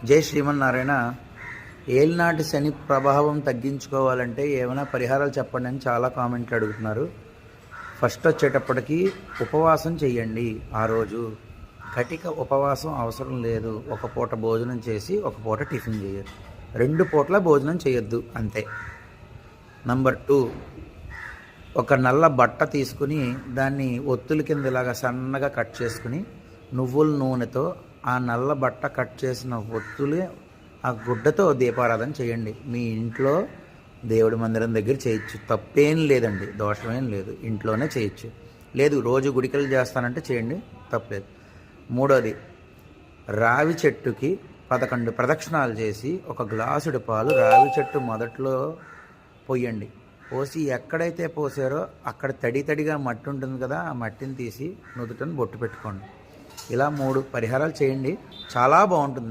జై శ్రీమన్నారాయణ. ఏలినాటి శని ప్రభావం తగ్గించుకోవాలంటే ఏమైనా పరిహారాలు చెప్పండి అని చాలా కామెంట్లు అడుగుతున్నారు. ఫస్ట్ వచ్చేటప్పటికి ఉపవాసం చెయ్యండి. ఆ రోజు కటిక ఉపవాసం అవసరం లేదు. ఒక పూట భోజనం చేసి ఒక పూట టిఫిన్ చేయొద్దు, 2 పూట్ల భోజనం చేయొద్దు అంతే. నంబర్ 2, ఒక నల్ల బట్ట తీసుకుని దాన్ని ఒత్తుల కింద ఇలాగా సన్నగా కట్ చేసుకుని నువ్వుల నూనెతో ఆ నల్ల బట్ట కట్ చేసిన ఒత్తులు ఆ గుడ్డతో దీపారాధన చేయండి. మీ ఇంట్లో దేవుడి మందిరం దగ్గర చేయొచ్చు, తప్పేం లేదండి, దోషమేం లేదు, ఇంట్లోనే చేయొచ్చు. లేదు రోజు గుడికలు చేస్తానంటే చేయండి, తప్పలేదు. 3వది, రావి చెట్టుకి 11 ప్రదక్షిణాలు చేసి ఒక గ్లాసుడు పాలు రావి చెట్టు మొదట్లో పోయండి. పోసి ఎక్కడైతే పోసారో అక్కడ తడిగా మట్టి ఉంటుంది కదా, ఆ మట్టిని తీసి నుదుటను బొట్టు పెట్టుకోండి. ఇలా 3 పరిహారాలు చేయండి, చాలా బాగుంటుంది.